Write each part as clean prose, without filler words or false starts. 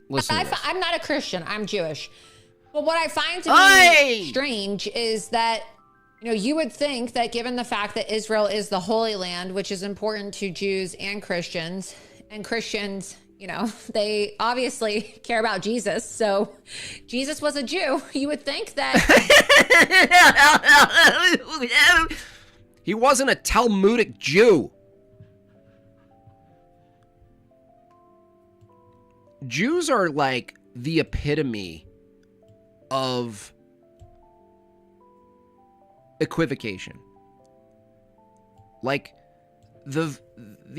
Listen I'm not a Christian. I'm Jewish. But what I find to be strange is that, you know, you would think that given the fact that Israel is the Holy Land, which is important to Jews and Christians, you know, they obviously care about Jesus. So Jesus was a Jew. You would think that. He wasn't a Talmudic Jew. Jews are like the epitome of equivocation. Like the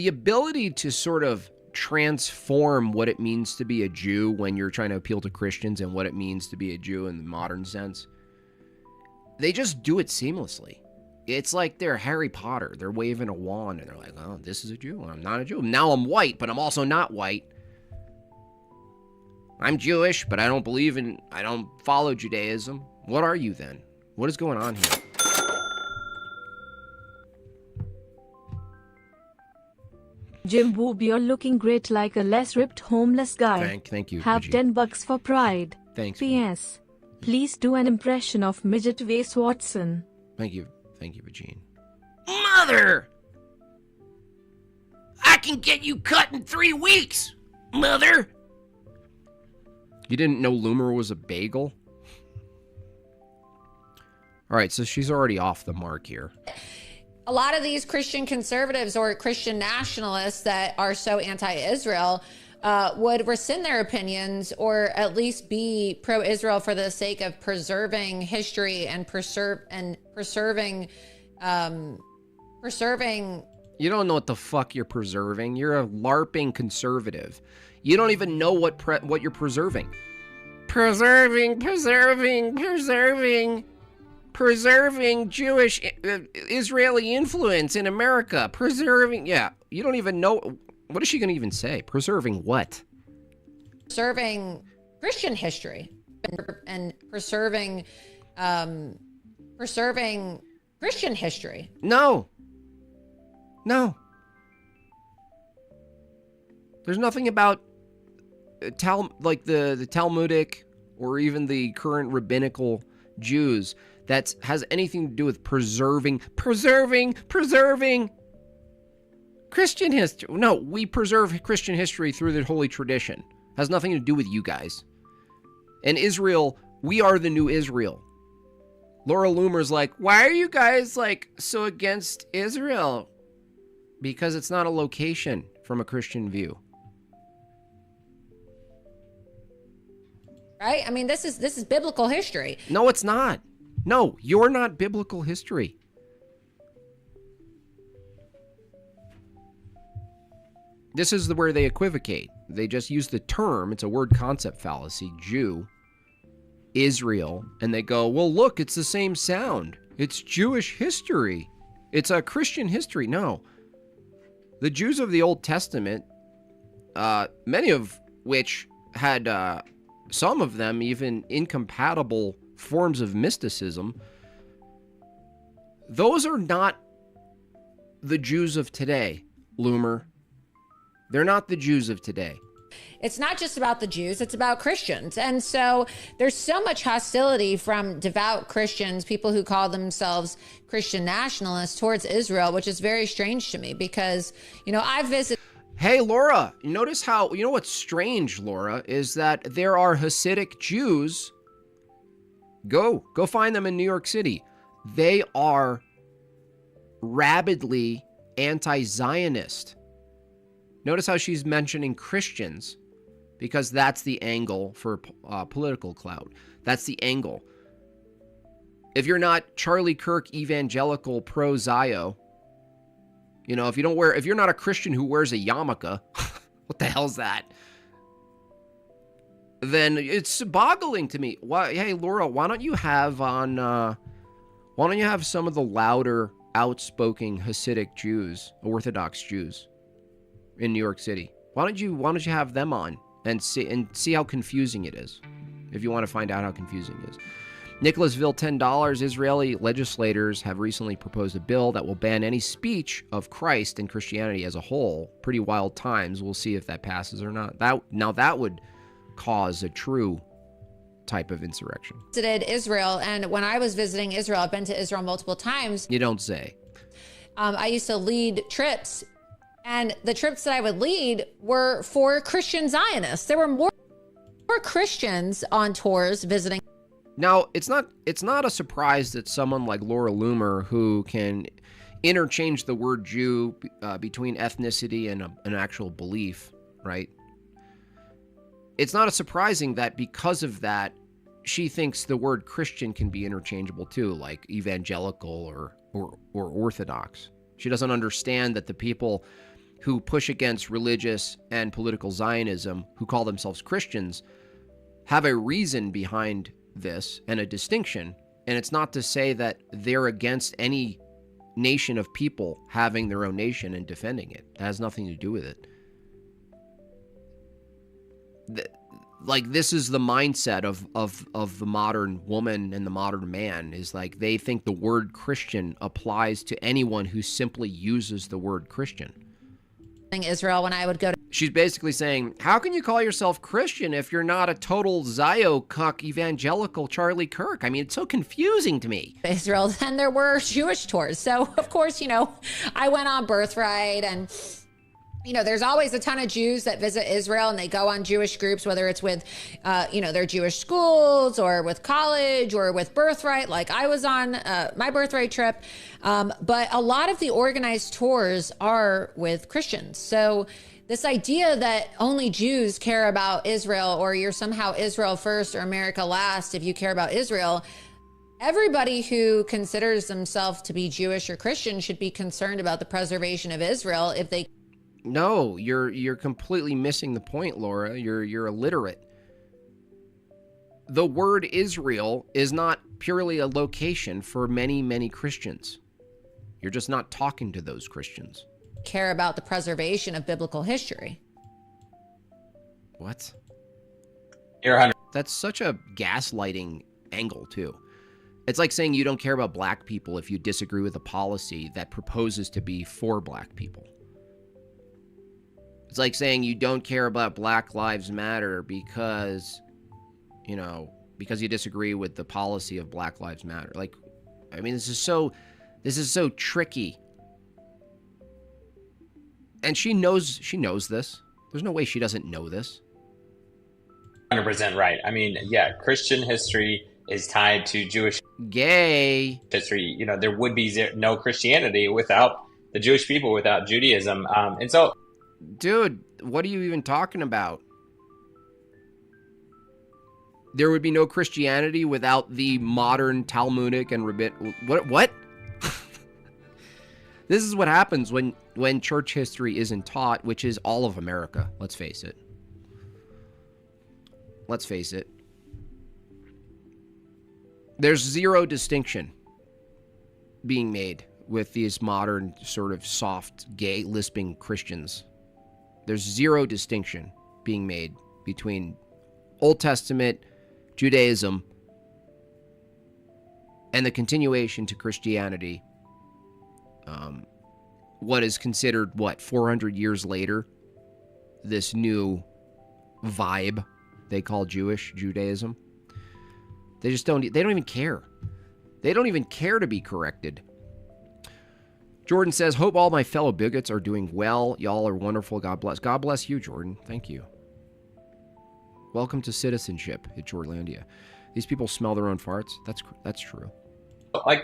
ability to sort of transform what it means to be a Jew when you're trying to appeal to Christians and what it means to be a Jew in the modern sense. They just do it seamlessly. It's like they're Harry Potter. They're waving a wand and they're like, oh, this is a Jew. I'm not a Jew. Now I'm white, but I'm also not white. I'm Jewish, but I don't follow Judaism. What are you then? What is going on here? Jimbob, you're looking great like a less ripped homeless guy. Thank you. Have $10 for pride. Thanks. P.S. Please do an impression of Midget Wace Watson. Thank you, Vagine. Mother! I can get you cut in 3 weeks, Mother! You didn't know Loomer was a bagel? All right, so she's already off the mark here. A lot of these Christian conservatives or Christian nationalists that are so anti-Israel would rescind their opinions or at least be pro-Israel for the sake of preserving history and preserving. You don't know what the fuck you're preserving. You're a LARPing conservative. You don't even know what you're preserving. Preserving Jewish Israeli influence in America. Yeah. You don't even know. What is she going to even say? Preserving what? Preserving Christian history and preserving Christian history. No. There's nothing about the Talmudic or even the current rabbinical Jews that has anything to do with preserving Christian history. No, we preserve Christian history through the holy tradition. Has nothing to do with you guys. And Israel, we are the new Israel. Laura Loomer's like, why are you guys like so against Israel? Because it's not a location from a Christian view. Right? I mean, this is biblical history. No, it's not. No, you're not biblical history. This is where they equivocate. They just use the term, it's a word concept fallacy, Jew, Israel, and they go, well, look, it's the same sound. It's Jewish history. It's a Christian history. No. The Jews of the Old Testament, many of which had, some of them even incompatible forms of mysticism, those are not the Jews of today, Loomer. They're not the Jews of today. It's not just about the Jews, it's about Christians. And so there's so much hostility from devout Christians, people who call themselves Christian nationalists, towards Israel, which is very strange to me because, you know, I've visited. Hey, Laura, notice how, you know what's strange, Laura, is that there are Hasidic Jews. Go find them in New York City. They are rabidly anti-Zionist. Notice how she's mentioning Christians because that's the angle for political clout. That's the angle. If you're not Charlie Kirk evangelical pro-Zio, you know, if you're not a Christian who wears a yarmulke, what the hell's that? Then it's boggling to me. Why, hey, Laura, why don't you have some of the louder, outspoken Hasidic Jews, Orthodox Jews in New York City? Why don't you have them on and see how confusing it is, if you want to find out how confusing it is. Nicholasville, $10. Israeli legislators have recently proposed a bill that will ban any speech of Christ and Christianity as a whole. Pretty wild times. We'll see if that passes or not. That would cause a true type of insurrection. Visited Israel, and when I was visiting Israel, I've been to Israel multiple times. You don't say. I used to lead trips, and the trips that I would lead were for Christian Zionists. There were more Christians on tours visiting. Now, it's not a surprise that someone like Laura Loomer, who can interchange the word Jew between ethnicity and an actual belief, right? It's not surprising that because of that, she thinks the word Christian can be interchangeable too, like evangelical or orthodox. She doesn't understand that the people who push against religious and political Zionism, who call themselves Christians, have a reason behind this and a distinction. And it's not to say that they're against any nation of people having their own nation and defending it. That has nothing to do with it. Like, this is the mindset of the modern woman and the modern man, is like they think the word Christian applies to anyone who simply uses the word Christian. Israel when I would go to. She's basically saying, how can you call yourself Christian if you're not a total Zio cuck evangelical Charlie Kirk? I mean, it's so confusing to me. Israel, then there were Jewish tours. So, of course, I went on Birthright, and there's always a ton of Jews that visit Israel, and they go on Jewish groups, whether it's with, their Jewish schools or with college or with Birthright. Like I was on my Birthright trip. But a lot of the organized tours are with Christians. So this idea that only Jews care about Israel, or you're somehow Israel first or America last if you care about Israel, everybody who considers themselves to be Jewish or Christian should be concerned about the preservation of Israel if they. No, you're completely missing the point, Laura. You're illiterate. The word Israel is not purely a location for many, many Christians. You're just not talking to those Christians. Care about the preservation of biblical history. What? You're 100. That's such a gaslighting angle, too. It's like saying you don't care about black people if you disagree with a policy that proposes to be for black people. It's like saying you don't care about Black Lives Matter because you disagree with the policy of Black Lives Matter. Like, I mean, this is so tricky. And she knows this. There's no way she doesn't know this. 100% right. I mean, yeah, Christian history is tied to Jewish gay history. There would be no Christianity without the Jewish people, without Judaism. And so, dude, what are you even talking about? There would be no Christianity without the modern Talmudic and rabbinic. What? This is what happens when church history isn't taught, which is all of America. Let's face it. There's zero distinction being made with these modern sort of soft, gay, lisping Christians. There's zero distinction being made between Old Testament Judaism and the continuation to Christianity. What is considered, 400 years later, this new vibe they call Judaism. They don't even care. They don't even care to be corrected. Jordan says, hope all my fellow bigots are doing well. Y'all are wonderful. God bless. God bless you, Jordan. Thank you. Welcome to citizenship at Jordanlandia. These people smell their own farts. That's true. Like,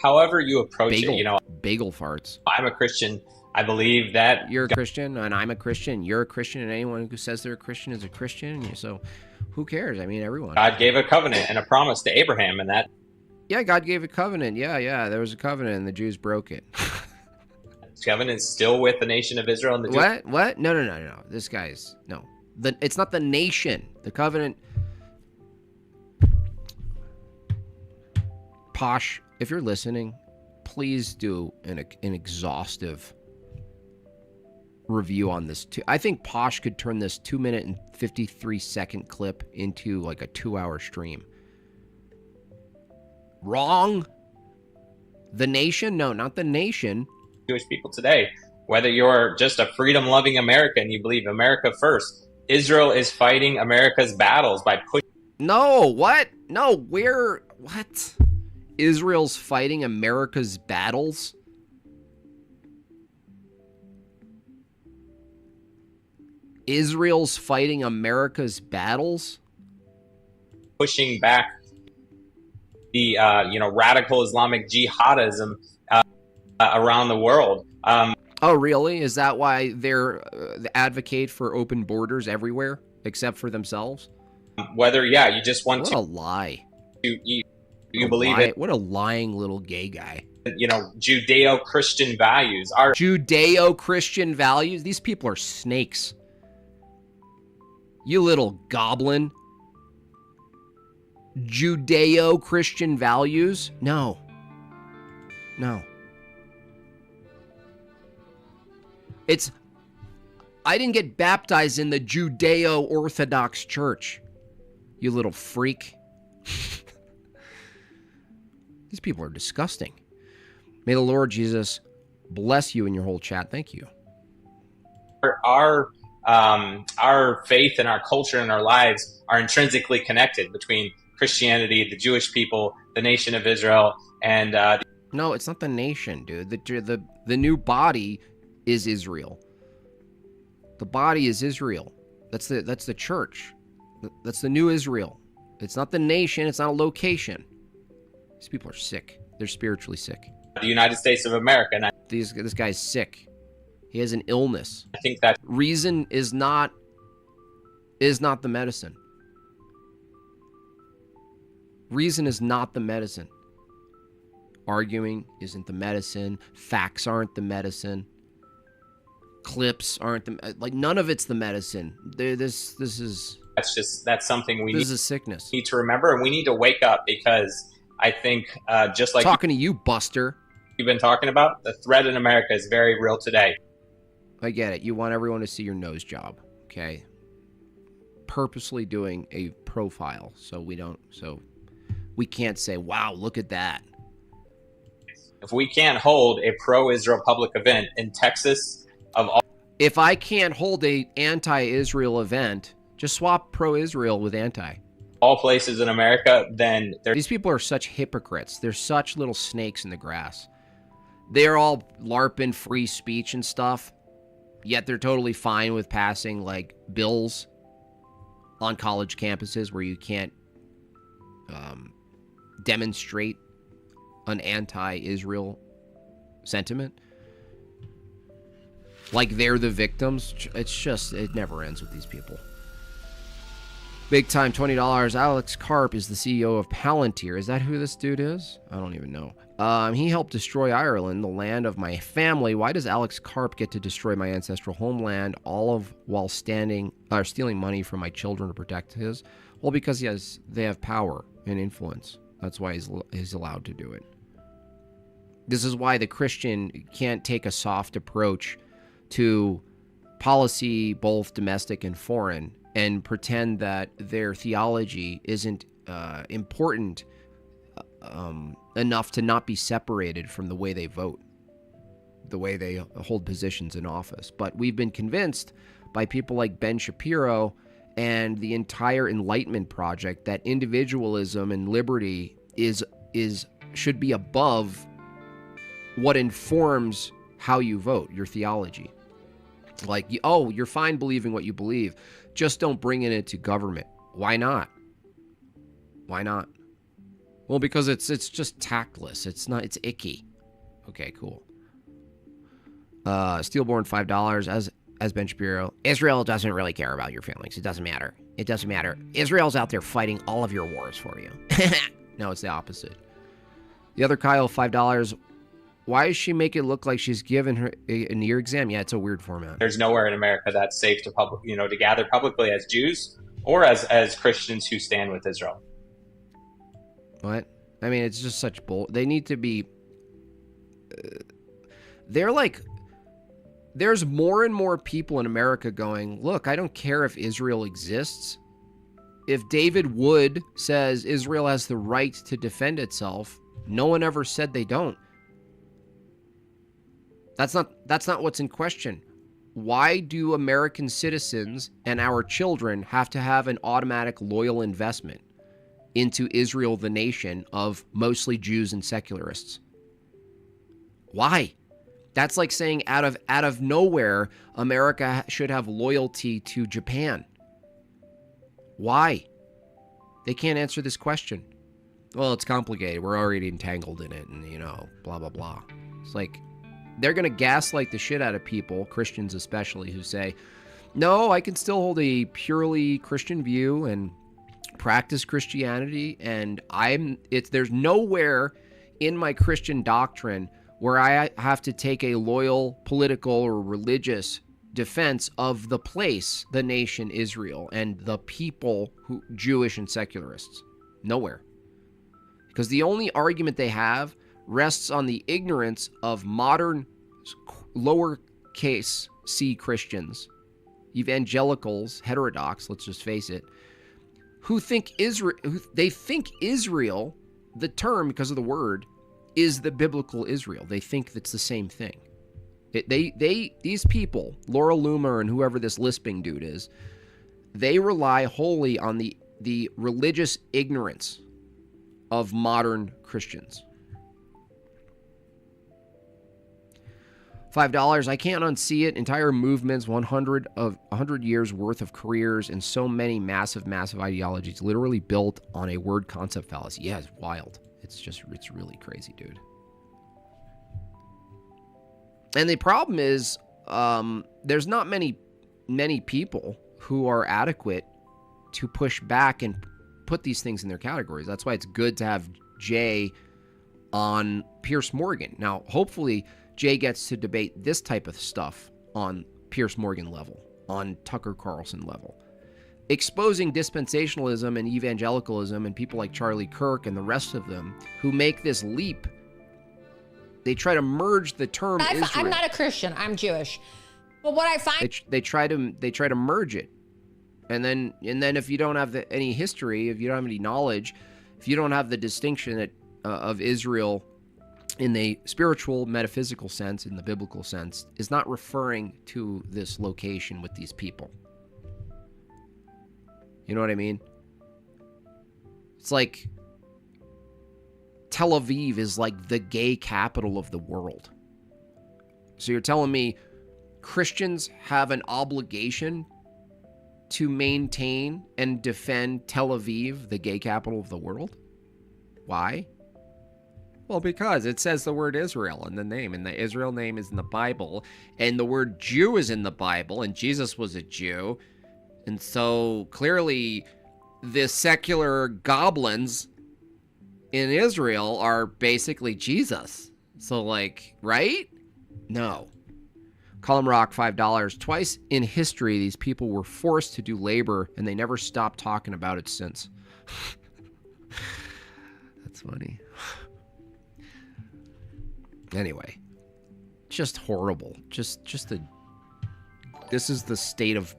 however you approach it, bagel farts. I'm a Christian. I believe that you're a Christian and I'm a Christian. You're a Christian, and anyone who says they're a Christian is a Christian. So who cares? I mean, everyone. God gave a covenant and a promise to Abraham, and that. Yeah, God gave a covenant. Yeah. There was a covenant and the Jews broke it. Covenant's still with the nation of Israel and the Jews. What? No. This guy's no. It's not the nation. The covenant. Posh, if you're listening, please do an exhaustive review on this. I think Posh could turn this 2-minute and 53-second clip into like a 2-hour stream. Wrong. The nation? No, not the nation. Jewish people today, whether you're just a freedom-loving American, you believe America first, Israel is fighting America's battles by pushing. No, what? No, where? What? Israel's fighting America's battles? Israel's fighting America's battles? Pushing back the radical Islamic jihadism around the world. Oh, really? Is that why they're advocate for open borders everywhere except for themselves? Whether, you just want what to. What a lie. You believe it. What a lying little gay guy. Judeo-Christian values. Judeo-Christian values? These people are snakes. You little goblin. Judeo-Christian values? No. I didn't get baptized in the Judeo-Orthodox Church. You little freak. These people are disgusting. May the Lord Jesus bless you and your whole chat. Thank you. Our faith and our culture and our lives are intrinsically connected between Christianity, the Jewish people, the nation of Israel, and no, it's not the nation, dude. The new body is Israel. The body is Israel. That's the church. That's the new Israel. It's not the nation. It's not a location. These people are sick. They're spiritually sick. The United States of America. And this guy's sick. He has an illness. I think that reason is not the medicine. Reason is not the medicine. Arguing isn't the medicine. Facts aren't the medicine. Clips aren't none of it's the medicine. This is that's something this is a sickness. Need to remember, and we need to wake up, because I think just like talking to you, Buster, you've been talking about, the threat in America is very real today. I get it. You want everyone to see your nose job, okay? Purposely doing a profile so we can't say, wow, look at that. If we can't hold a pro-Israel public event in Texas, if I can't hold a anti-Israel event, just swap pro-Israel with anti. All places in America, then these people are such hypocrites. They're such little snakes in the grass. They're all LARPing free speech and stuff, yet they're totally fine with passing bills on college campuses where you can't demonstrate an anti-Israel sentiment. Like they're the victims. It never ends with these people. Big time, $20. Alex Karp is the CEO of Palantir. Is that who this dude is? I don't even know. He helped destroy Ireland, the land of my family. Why does Alex Karp get to destroy my ancestral homeland, while stealing money from my children to protect his? Well, because they have power and influence. That's why he's allowed to do it. This is why the Christian can't take a soft approach to policy, both domestic and foreign, and pretend that their theology isn't important enough to not be separated from the way they vote, the way they hold positions in office. But we've been convinced by people like Ben Shapiro and the entire Enlightenment project that individualism and liberty should be above what informs how you vote, your theology. You're fine believing what you believe, just don't bring it into government. Why not? Well, because it's just tactless. It's icky. Okay, cool. Steelborn, $5. As Ben Shapiro, Israel doesn't really care about your feelings. It doesn't matter. Israel's out there fighting all of your wars for you. No, it's the opposite. The other Kyle, $5. Why does she make it look like she's given her an ear exam? Yeah, it's a weird format. There's nowhere in America that's safe to gather publicly as Jews or as Christians who stand with Israel. What? I mean, it's just such bull. They need to be. There's more and more people in America going, look, I don't care if Israel exists. if David Wood says Israel has the right to defend itself, no one ever said they don't. That's not what's in question. Why do American citizens and our children have to have an automatic loyal investment into Israel, the nation of mostly Jews and secularists? Why? That's like saying out of nowhere, America should have loyalty to Japan. Why? They can't answer this question. Well, it's complicated. We're already entangled in it, and, blah, blah, blah. It's like, they're going to gaslight the shit out of people, Christians especially, who say, no, I can still hold a purely Christian view and practice Christianity, and there's nowhere in my Christian doctrine where I have to take a loyal political or religious defense of the place, the nation Israel, and the people who Jewish and secularists. Nowhere. Because the only argument they have rests on the ignorance of modern lowercase c Christians, evangelicals, heterodox, let's just face it, who think Israel, the term, because of the word, is the biblical Israel. They think that's the same thing. These people, Laura Loomer and whoever this lisping dude is, they rely wholly on the religious ignorance of modern Christians. $5. I can't unsee it. Entire movements, 100 years worth of careers, and so many massive ideologies, literally built on a word concept fallacy. Yeah, it's wild. It's really crazy, dude. And the problem is, there's not many people who are adequate to push back and put these things in their categories. That's why it's good to have Jay on Piers Morgan. Now, hopefully, Jay gets to debate this type of stuff on Piers Morgan level, on Tucker Carlson level. Exposing dispensationalism and evangelicalism and people like Charlie Kirk and the rest of them who make this leap. They try to merge the term Israel. I'm not a Christian. I'm Jewish. But what I find... They try to merge it. And then if you don't have any history, if you don't have any knowledge, if you don't have the distinction of Israel in the spiritual, metaphysical sense, in the biblical sense, is not referring to this location with these people. You know what I mean? It's like Tel Aviv is like the gay capital of the world. So you're telling me Christians have an obligation to maintain and defend Tel Aviv, the gay capital of the world? Why? Well, because it says the word Israel in the name, and the Israel name is in the Bible, and the word Jew is in the Bible, and Jesus was a Jew. And so clearly the secular goblins in Israel are basically Jesus. So right? No. Column Rock, $5. Twice in history, these people were forced to do labor, and they never stopped talking about it since. That's funny. Anyway, just horrible. This is the state of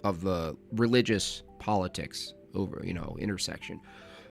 the religious politics over, intersection.